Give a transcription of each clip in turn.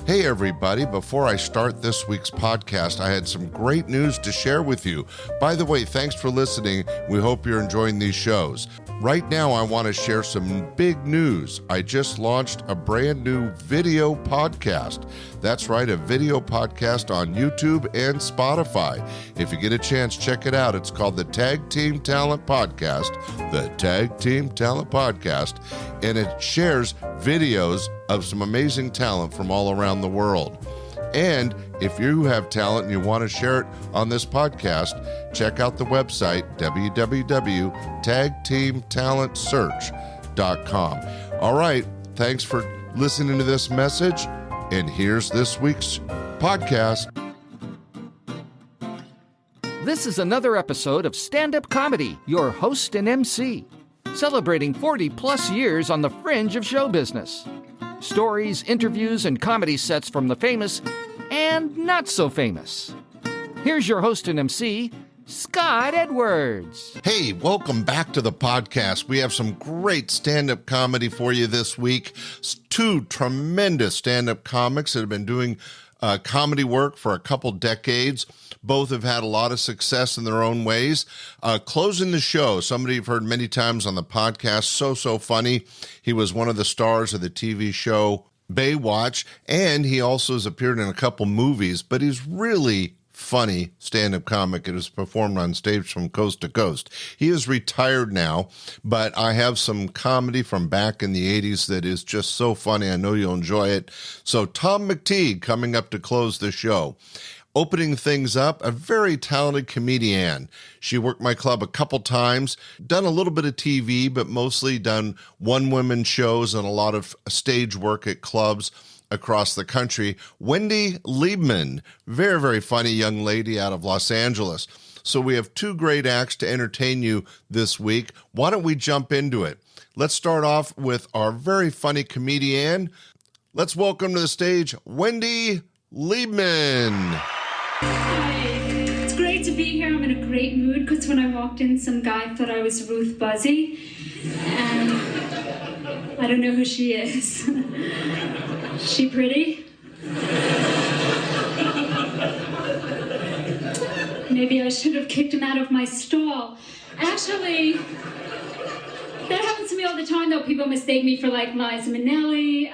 Hey everybody, before I start this week's podcast, I had some great news to share with you. By the way, thanks for listening. We hope you're enjoying these shows. Right now, I want to share some big news. I just launched a brand new video podcast. That's right, a video podcast on YouTube and Spotify. If you get a chance, check it out. It's called the Tag Team Talent Podcast, the Tag Team Talent Podcast, and it shares videos of some amazing talent from all around the world. And if you have talent and you want to share it on this podcast, check out the website, www.tagteamtalentsearch.com. All right, thanks for listening to this message, and here's this week's podcast. This is another episode of Standup Comedy, your host and MC, celebrating 40-plus years on the fringe of show business. Stories, interviews, and comedy sets from the famous and not so famous. Here's your host and MC, Scott Edwards. Hey, welcome back to the podcast. We have some great stand-up comedy for you this week. Two tremendous stand-up comics that have been doing comedy work for a couple decades. Both have had a lot of success in their own ways. Closing the show, somebody you've heard many times on the podcast, so funny. He was one of the stars of the TV show Baywatch, and he also has appeared in a couple movies, but he's really funny stand-up comic. It has performed on stage from coast to coast. He is retired now, but I have some comedy from back in the 80s that is just so funny. I know you'll enjoy it. So Tom McTigue coming up to close the show. Opening things up, a very talented comedienne. She worked my club a couple times, done a little bit of TV, but mostly done one-woman shows and a lot of stage work at clubs across the country. Wendy Liebman, very funny young lady out of Los Angeles. So we have two great acts to entertain you this week. Why don't we jump into it? Let's start off with our very funny comedienne. Let's welcome to the stage, Wendy Liebman. Hi, it's great to be here. I'm in a great mood because when I walked in, some guy thought I was Ruth Buzzy, and I don't know who she is. She pretty? Maybe I should have kicked him out of my stall. Actually, that happens to me all the time, though. People mistake me for like Liza Minnelli,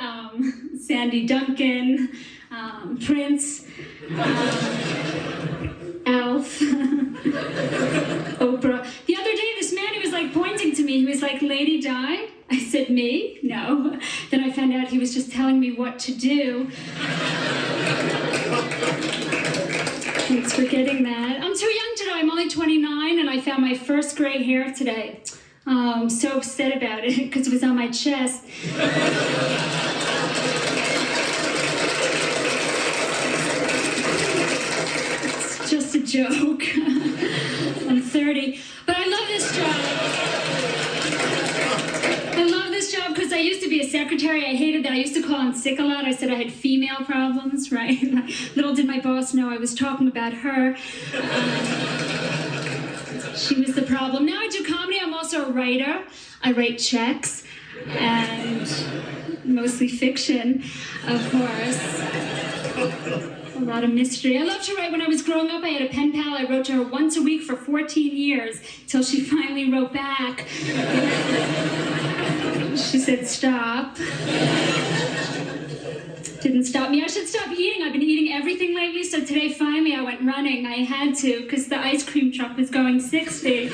Sandy Duncan, Prince, Alf, Oprah. The other day, this man, he was like pointing to me. He was like, "Lady Di?" I said, "Me? No." Then I found out he was just telling me what to do. Thanks for getting that. I'm too young to know. I'm only 29, and I found my first gray hair today. I'm so upset about it because it was on my chest. It's just a joke. I'm 30, but I love this job. I love this job because I used to be a secretary. I hated that. I used to call in sick a lot. I said I had female problems, right? Little did my boss know I was talking about her. She was the problem. Now I do comedy. I'm also a writer. I write checks and mostly fiction, of course. A lot of mystery. I loved to write. When I was growing up, I had a pen pal. I wrote to her once a week for 14 years till she finally wrote back. She said, "Stop." Didn't stop me. I should stop eating. I've been eating everything lately, so today finally I went running. I had to because the ice cream truck was going 60.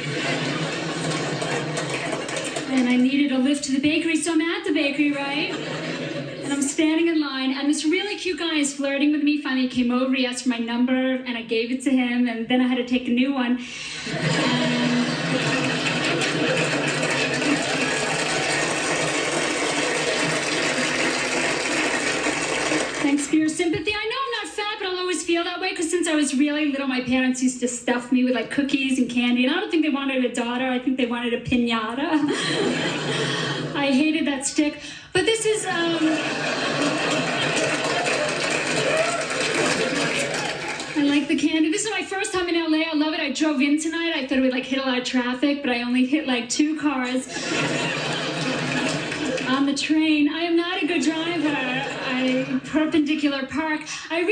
And I needed a lift to the bakery, so I'm at the bakery, right? And I'm standing in line, and this really cute guy is flirting with me. Finally, he came over, he asked for my number, and I gave it to him, and then I had to take a new one. Thanks for your sympathy. I know I'm not fat, but I'll always feel that way, because since I was really little, my parents used to stuff me with, like, cookies and candy, and I don't think they wanted a daughter. I think they wanted a piñata. I hated that stick. But this is, I like the candy. This is my first time in LA. I love it. I drove in tonight. I thought it would like hit a lot of traffic, but I only hit like 2 cars on the train. I am not a good driver. I perpendicular park. I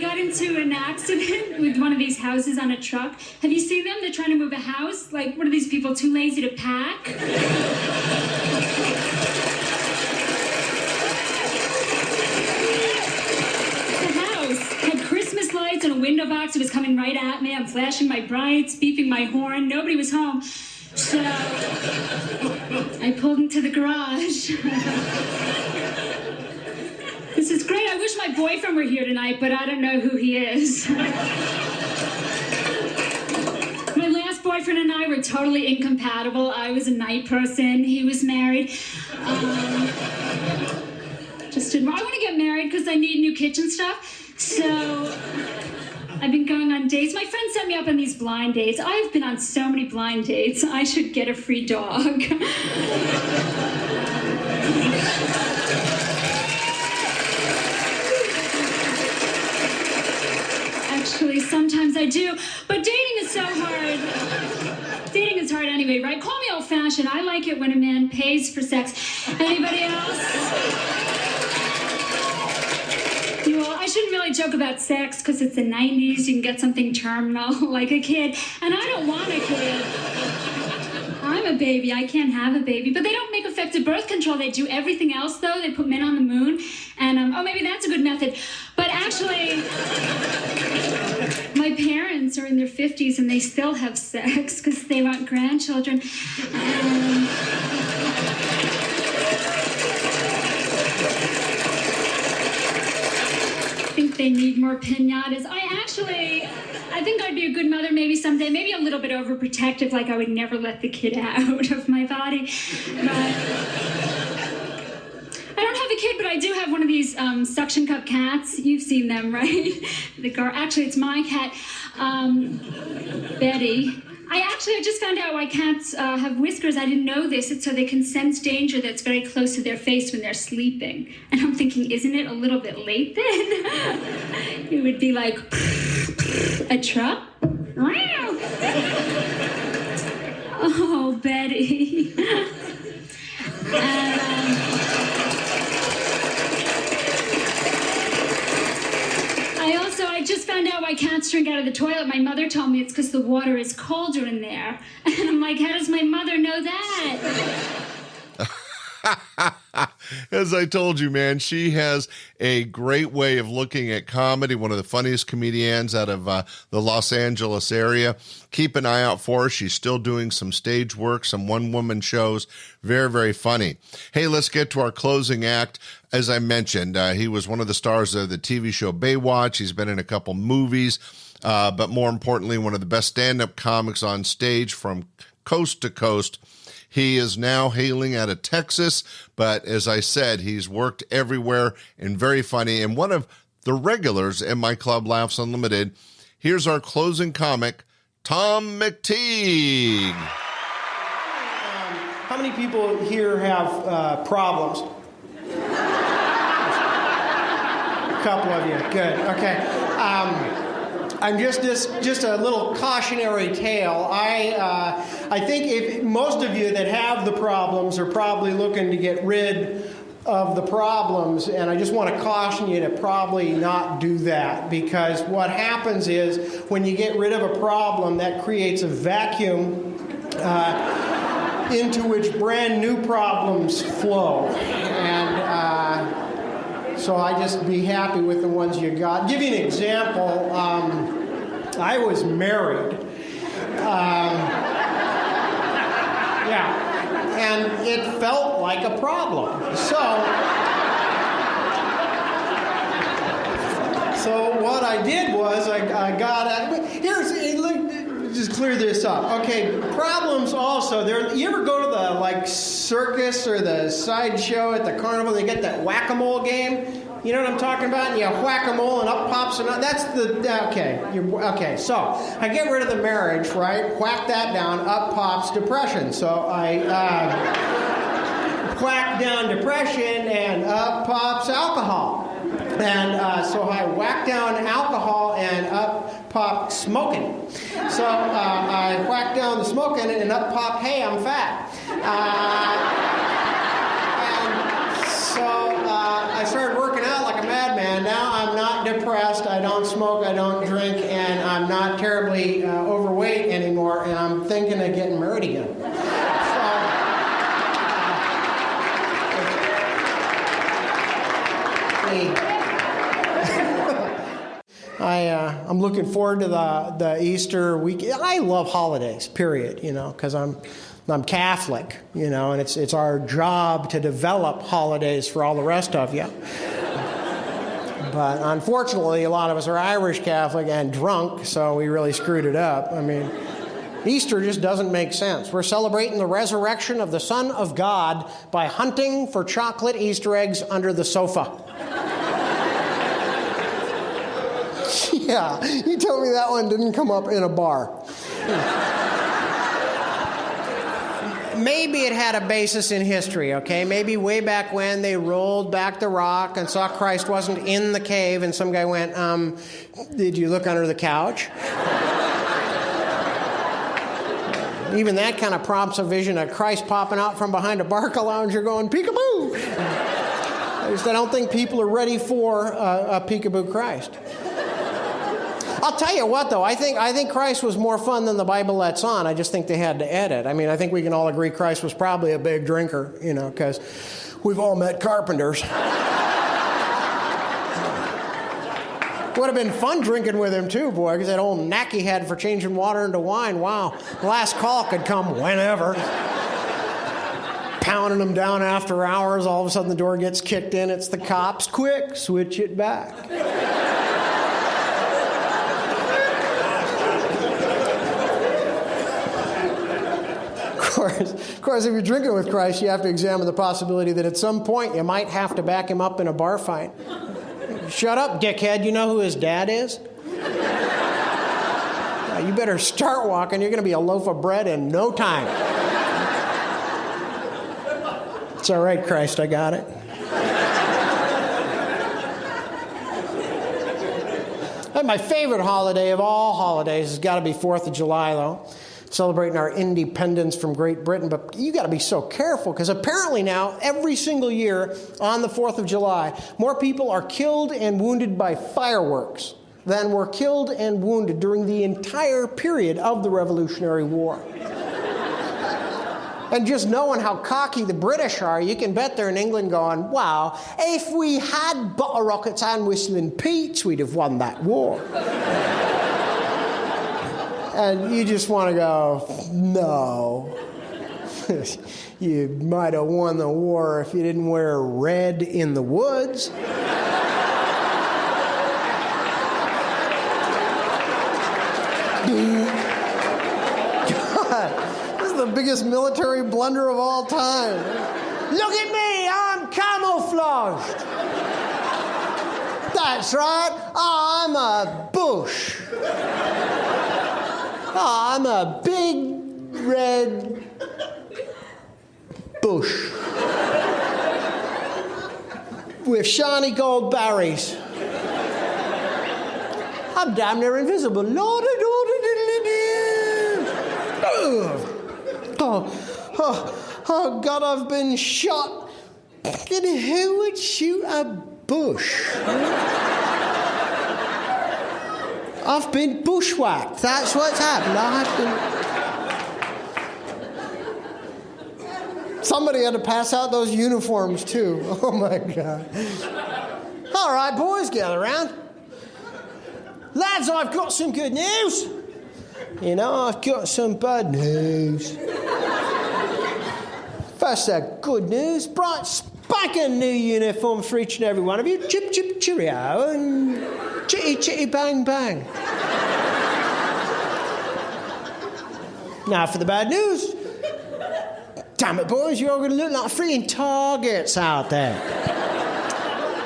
got into an accident with one of these houses on a truck. Have you seen them? They're trying to move a house. Like, what are these people, too lazy to pack? Lights and a window box. It was coming right at me. I'm flashing my brights, beeping my horn. Nobody was home. So I pulled into the garage. This is great. I wish my boyfriend were here tonight, but I don't know who he is. My last boyfriend and I were totally incompatible. I was a night person. He was married. Just didn't. I want to get married because I need new kitchen stuff. So I've been going on dates. My friend set me up on these blind dates. I've been on so many blind dates. I should get a free dog. Actually, sometimes I do. But dating is so hard. Dating is hard anyway, right? Call me old-fashioned. I like it when a man pays for sex. Anybody else? I shouldn't really joke about sex because it's the 90s. You can get something terminal like a kid. And I don't want a kid. I'm a baby. I can't have a baby. But they don't make effective birth control. They do everything else, though. They put men on the moon. And, maybe that's a good method. But actually, my parents are in their 50s and they still have sex because they want grandchildren. I think they need more piñatas. I think I'd be a good mother maybe someday, maybe a little bit overprotective, like I would never let the kid out of my body. But I don't have a kid, but I do have one of these suction cup cats. You've seen them, right? Actually, it's my cat, Betty. I just found out why cats have whiskers. I didn't know this. It's so they can sense danger that's very close to their face when they're sleeping. And I'm thinking, isn't it a little bit late then? It would be like a truck. Oh, Betty. I just found out why cats drink out of the toilet. My mother told me it's because the water is colder in there. And I'm like, how does my mother know that? As I told you, man, she has a great way of looking at comedy, one of the funniest comedians out of the Los Angeles area. Keep an eye out for her. She's still doing some stage work, some one-woman shows. Very, very funny. Hey, let's get to our closing act. As I mentioned, he was one of the stars of the TV show Baywatch. He's been in a couple movies, but more importantly, one of the best stand-up comics on stage from coast to coast. He is now hailing out of Texas, but as I said, he's worked everywhere and very funny. And one of the regulars at my club, Laughs Unlimited. Here's our closing comic, Tom McTigue. How many people here have problems? A couple of you. Good. Okay. I'm just a little cautionary tale. I think if most of you that have the problems are probably looking to get rid of the problems, and I just want to caution you to probably not do that, because what happens is when you get rid of a problem, that creates a vacuum into which brand new problems flow. And so I just be happy with the ones you got. Give you an example. I was married. And it felt like a problem. So what I did was I got just clear this up. Okay, problems also. You ever go to the circus or the sideshow at the carnival? They get that whack-a-mole game. You know what I'm talking about? And you whack-a-mole and up pops and that's okay. Okay. So I get rid of the marriage, right? Whack that down. Up pops depression. So I whack down depression and up pops alcohol. And so I whack down alcohol and up pop smoking. So I whack down the smoking and up pop, hey, I'm fat. And so I started working out like a madman. not depressed, I don't smoke, I don't drink, and I'm not terribly overweight anymore, and I'm thinking of getting married again. I'm looking forward to the Easter week. I love holidays, period, because I'm Catholic, and it's our job to develop holidays for all the rest of you. But unfortunately, a lot of us are Irish Catholic and drunk, so we really screwed it up. I mean, Easter just doesn't make sense. We're celebrating the resurrection of the Son of God by hunting for chocolate Easter eggs under the sofa. Yeah, you told me that one didn't come up in a bar. Maybe it had a basis in history, okay? Maybe way back when they rolled back the rock and saw Christ wasn't in the cave, and some guy went, did you look under the couch? Even that kind of prompts a vision of Christ popping out from behind a barca lounger going, peekaboo! I don't think people are ready for a peekaboo Christ. I'll tell you what, though. I think Christ was more fun than the Bible lets on. I just think they had to edit. I mean, I think we can all agree Christ was probably a big drinker, because we've all met carpenters. Would have been fun drinking with him, too, boy, because that old knack he had for changing water into wine, wow. Last call could come whenever. Pounding them down after hours, all of a sudden the door gets kicked in. It's the cops. Quick, switch it back. Of course, if you're drinking with Christ, you have to examine the possibility that at some point you might have to back him up in a bar fight. Shut up, dickhead. You know who his dad is? You better start walking. You're going to be a loaf of bread in no time. It's all right, Christ. I got it. My favorite holiday of all holidays has got to be 4th of July, though. Celebrating our independence from Great Britain, but you got to be so careful because apparently now, every single year on the 4th of July, more people are killed and wounded by fireworks than were killed and wounded during the entire period of the Revolutionary War. And just knowing how cocky the British are, you can bet they're in England going, wow, if we had bottle rockets and whistling Pete's, we'd have won that war. And you just want to go, no. You might have won the war if you didn't wear red in the woods. God, this is the biggest military blunder of all time. Look at me, I'm camouflaged. That's right, I'm a bush. Oh, I'm a big red bush with shiny gold berries. I'm damn near invisible. Oh, God, I've been shot. And who would shoot a bush? I've been bushwhacked. That's what's happened. Somebody had to pass out those uniforms, too. Oh, my God. All right, boys, gather around. Lads, I've got some good news. I've got some bad news. First, good news. Bright, spanking new uniforms for each and every one of you. Chip, chip, cheerio, and chitty, chitty, bang, bang. Now for the bad news. Damn it, boys, you're all going to look like freaking targets out there.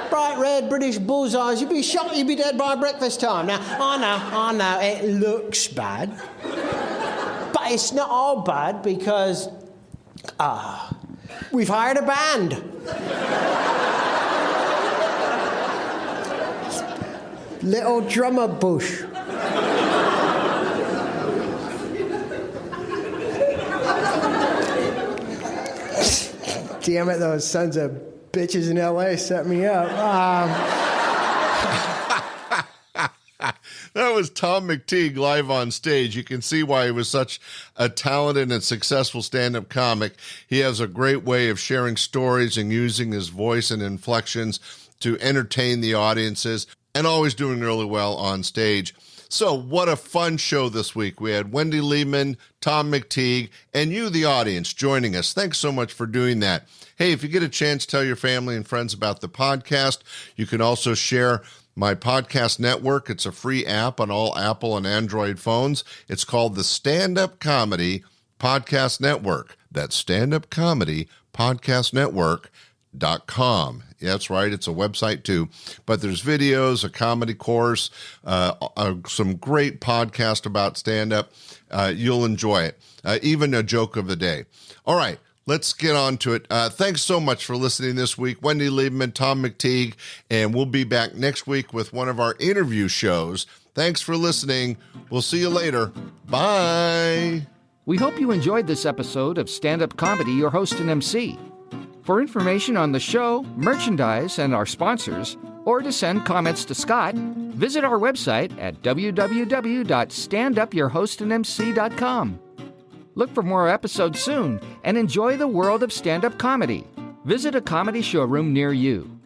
Bright red British bullseyes. You'd be shot, you'd be dead by breakfast time. Now, I know, it looks bad. But it's not all bad because, we've hired a band. Little drummer bush. Damn it, those sons of bitches in L.A. set me up. was Tom McTigue live on stage. You can see why he was such a talented and successful stand-up comic. He has a great way of sharing stories and using his voice and inflections to entertain the audiences, and always doing really well on stage. So what a fun show this week. We had Wendy Liebman, Tom McTigue, and you, the audience, joining us. Thanks so much for doing that. Hey, if you get a chance, tell your family and friends about the podcast. You can also share my podcast network. It's a free app on all Apple and Android phones. It's called the Stand-Up Comedy Podcast Network. That's Stand-Up Comedy Podcast Network.com. Yeah, that's right. It's a website too. But there's videos, a comedy course, some great podcast about stand-up. You'll enjoy it. Even a joke of the day. All right. Let's get on to it. Thanks so much for listening this week. Wendy Liebman, Tom McTigue, and we'll be back next week with one of our interview shows. Thanks for listening. We'll see you later. Bye. We hope you enjoyed this episode of Stand-Up Comedy, your host and MC. For information on the show, merchandise, and our sponsors, or to send comments to Scott, visit our website at www.standupyourhostandmc.com. Look for more episodes soon and enjoy the world of stand-up comedy. Visit a comedy showroom near you.